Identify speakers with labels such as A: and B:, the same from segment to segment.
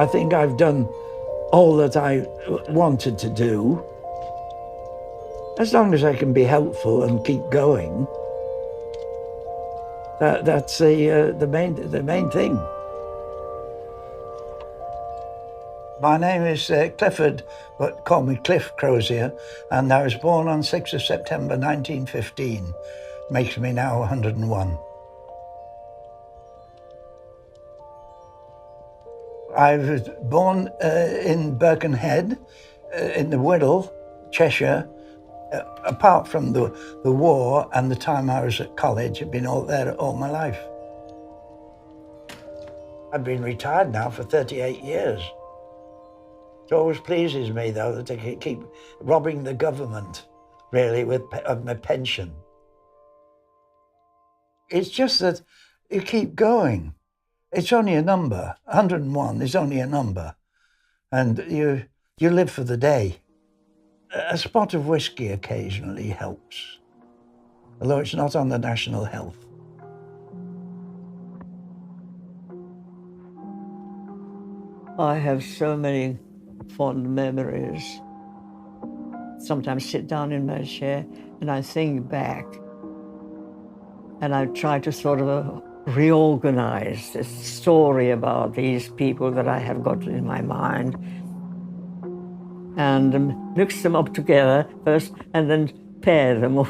A: I think I've done all that I wanted to do. As long as I can be helpful and keep going, that's the main thing. My name is Clifford, but call me Cliff Crozier, and I was born on 6th of September 1915. Makes me now 101. I was born in Birkenhead, in the Wirral, Cheshire. Apart from the war and the time I was at college, I've been all there all my life. I've been retired now for 38 years. It always pleases me, though, that I keep robbing the government, really, of my pension. It's just that you keep going. It's only a number. 101 is only a number. And you live for the day. A spot of whiskey occasionally helps, although it's not on the national health.
B: I have so many fond memories. Sometimes sit down in my chair and I think back, and I try to sort of reorganize this story about these people that I have got in my mind, and mix them up together first and then pair them all.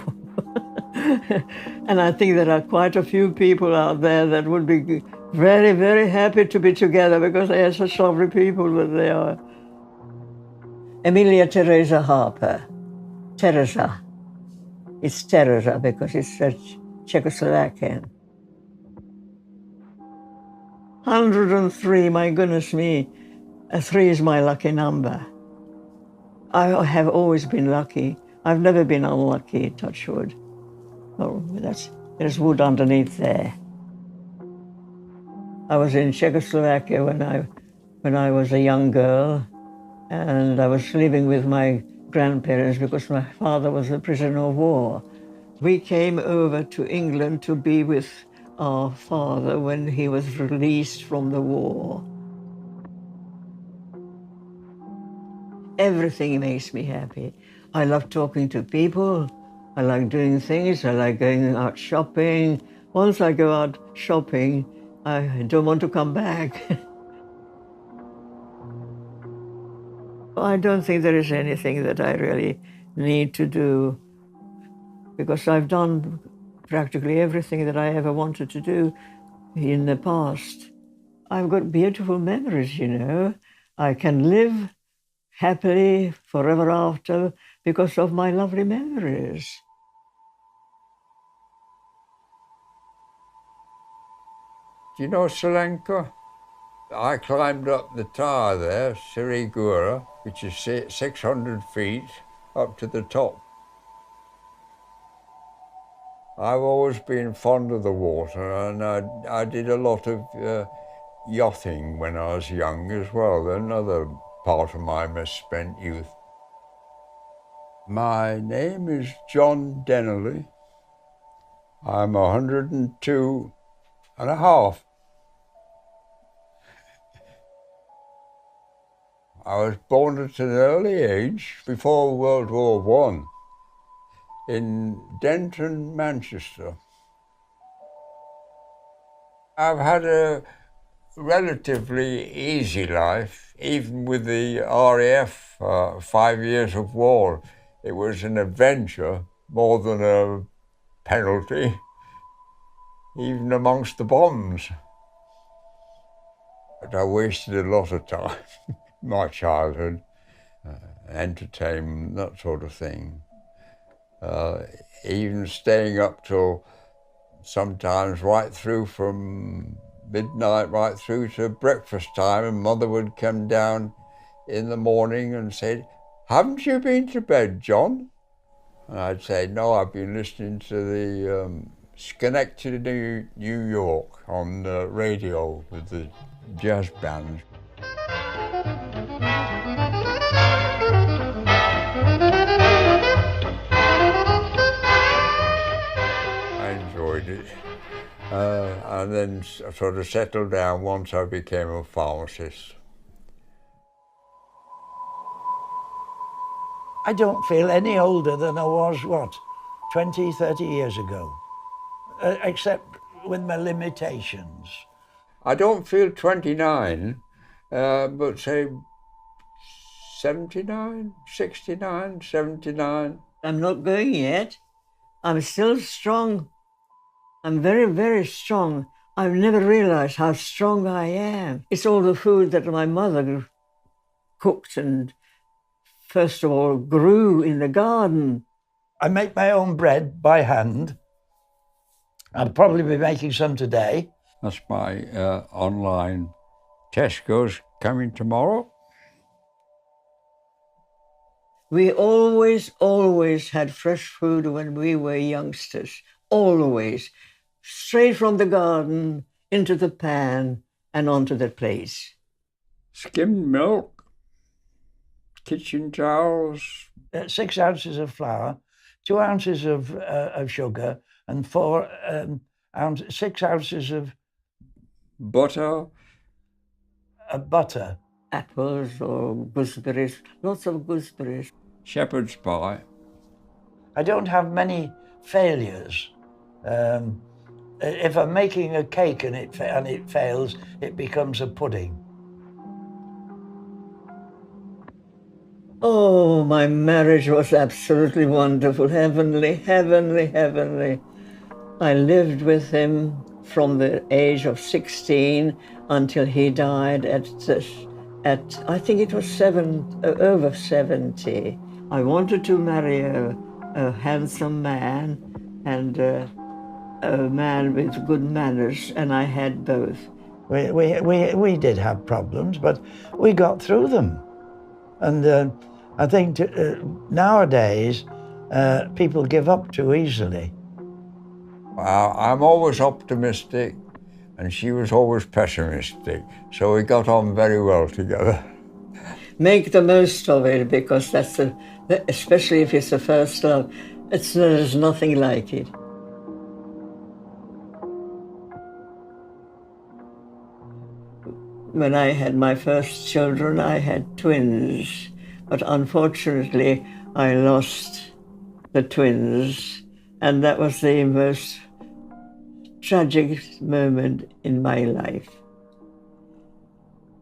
B: And I think there are quite a few people out there that would be very, very happy to be together because they are such lovely people that they are. Emilia Teresa Harper. Teresa. It's Teresa because it's Czechoslovakian. 103, my goodness me. 3 is my lucky number. I have always been lucky. I've never been unlucky, touch wood. Oh, there's wood underneath there. I was in Czechoslovakia when I was a young girl, and I was living with my grandparents because my father was a prisoner of war. We came over to England to be with our father when he was released from the war. Everything makes me happy. I love talking to people. I like doing things. I like going out shopping. Once I go out shopping, I don't want to come back. I don't think there is anything that I really need to do because I've done practically everything that I ever wanted to do in the past. I've got beautiful memories, you know. I can live happily forever after because of my lovely memories.
C: Do you know Sri Lanka? I climbed up the tower there, Sirigura, which is 600 feet up to the top. I've always been fond of the water, and I did a lot of yachting when I was young as well, another part of my misspent youth. My name is John Dennerley. I'm 102 and a half. I was born at an early age, before World War I, in Denton, Manchester. I've had a relatively easy life, even with the RAF 5 years of war. It was an adventure more than a penalty, even amongst the bombs. But I wasted a lot of time, my childhood, entertainment, that sort of thing. Even staying up till sometimes right through from midnight right through to breakfast time, and Mother would come down in the morning and say, "Haven't you been to bed, John?" And I'd say, "No, I've been listening to the Schenectady, New York on the radio with the jazz band." I enjoyed it. And then sort of settled down once I became a pharmacist.
A: I don't feel any older than I was, what, 20, 30 years ago, except with my limitations.
C: I don't feel 29, but say 79, 69, 79.
B: I'm not going yet. I'm still strong. I'm very, very strong. I've never realized how strong I am. It's all the food that my mother cooked and, first of all, grew in the garden.
A: I make my own bread by hand. I'll probably be making some today.
C: That's my online. Tesco's coming tomorrow.
B: We always had fresh food when we were youngsters. Always. Straight from the garden into the pan and onto the plate.
C: Skimmed milk, kitchen towels.
A: 6 ounces of flour, 2 ounces of sugar, and 6 ounces of
C: Butter.
A: Butter.
B: Apples or gooseberries, lots of gooseberries.
C: Shepherd's pie.
A: I don't have many failures. If I'm making a cake and it fails, it becomes a pudding.
B: Oh, my marriage was absolutely wonderful, heavenly, heavenly, heavenly. I lived with him from the age of 16 until he died at I think it was over 70. I wanted to marry a handsome man and a man with good manners, and I had both.
A: We did have problems, but we got through them. And I think nowadays people give up too easily.
C: I'm always optimistic, and she was always pessimistic, so we got on very well together.
B: Make the most of it, because that's especially if it's the first love, there's nothing like it. When I had my first children, I had twins, but unfortunately I lost the twins, and that was the most tragic moment in my life.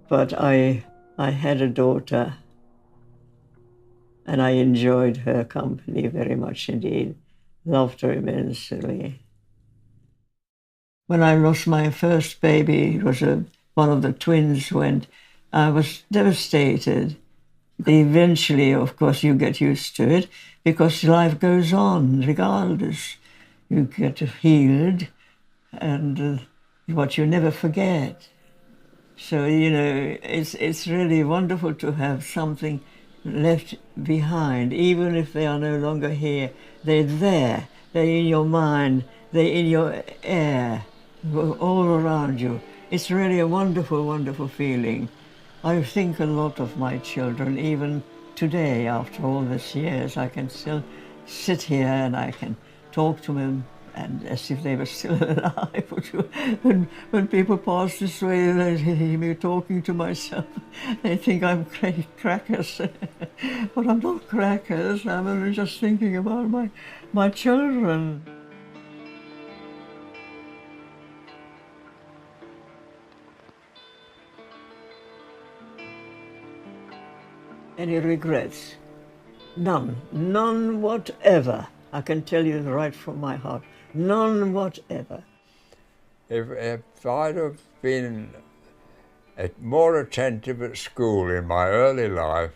B: But I had a daughter, and I enjoyed her company very much indeed, loved her immensely. When I lost my first baby, it was one of the twins went, I was devastated. Eventually, of course, you get used to it because life goes on regardless. You get healed, and what you never forget. So, you know, it's really wonderful to have something left behind, even if they are no longer here. They're there, they're in your mind, they're in your air, all around you. It's really a wonderful, wonderful feeling. I think a lot of my children, even today, after all these years. I can still sit here and I can talk to them and as if they were still alive. When people pass this way, they hear me talking to myself. They think I'm crackers. But I'm not crackers. I'm only just thinking about my children. Any regrets? None. None whatever. I can tell you right from my heart. None whatever.
C: If I'd have been more attentive at school in my early life,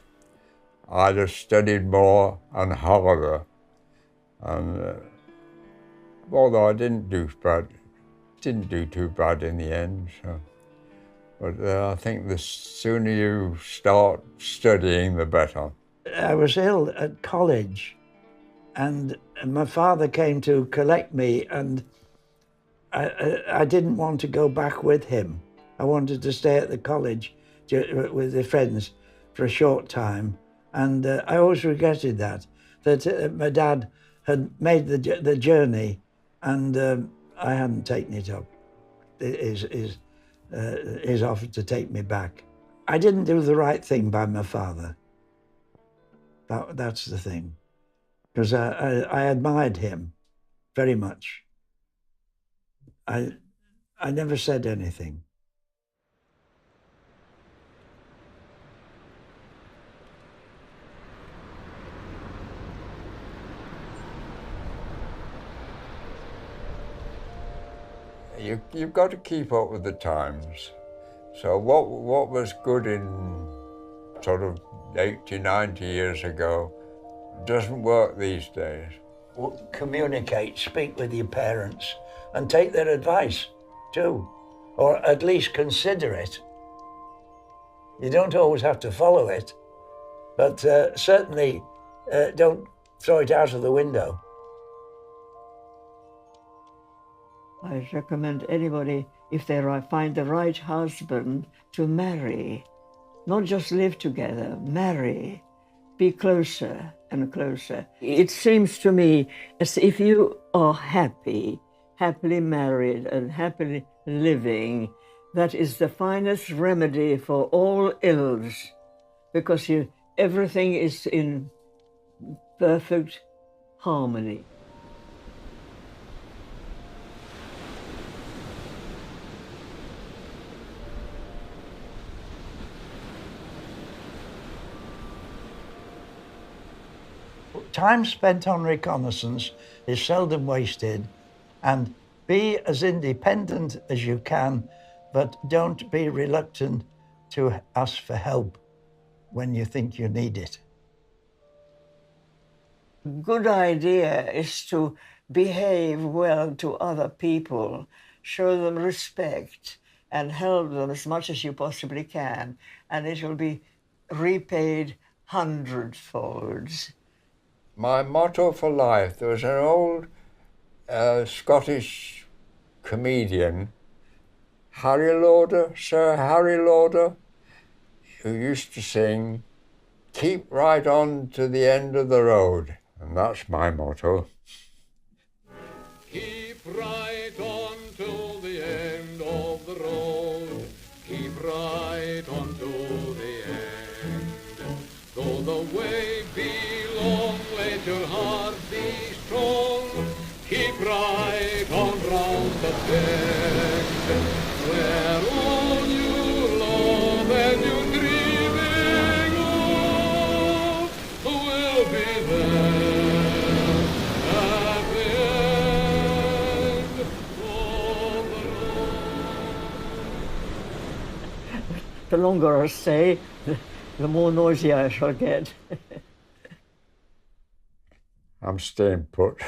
C: I'd have studied more and harder. And although I didn't do too bad in the end. So. But I think the sooner you start studying, the better.
A: I was ill at college, and my father came to collect me, and I didn't want to go back with him. I wanted to stay at the college with the friends for a short time, and I always regretted that my dad had made the journey, and I hadn't taken it up. His offer to take me back. I didn't do the right thing by my father. That's the thing. Because I admired him very much. I never said anything.
C: You've got to keep up with the times. So what was good in sort of 80, 90 years ago doesn't work these days.
A: Communicate, speak with your parents, and take their advice too, or at least consider it. You don't always have to follow it, but certainly don't throw it out of the window.
B: I recommend anybody, if they find the right husband, to marry. Not just live together, marry. Be closer and closer. It seems to me as if you are happy, happily married and happily living, that is the finest remedy for all ills, because everything is in perfect harmony.
A: Time spent on reconnaissance is seldom wasted, and be as independent as you can, but don't be reluctant to ask for help when you think you need it.
B: Good idea is to behave well to other people, show them respect, and help them as much as you possibly can, and it will be repaid hundredfolds.
C: My motto for life, there was an old Scottish comedian, Sir Harry Lauder, who used to sing, "Keep right on to the end of the road," and that's my motto.
D: Keep right on till the end of the road, keep right on to the end, though the way be long, let your heart be strong, keep right on round the bend, where all you love and you dreaming of will be there at the end of the road.
B: The longer I stay, the more noisy I shall get.
C: I'm staying put.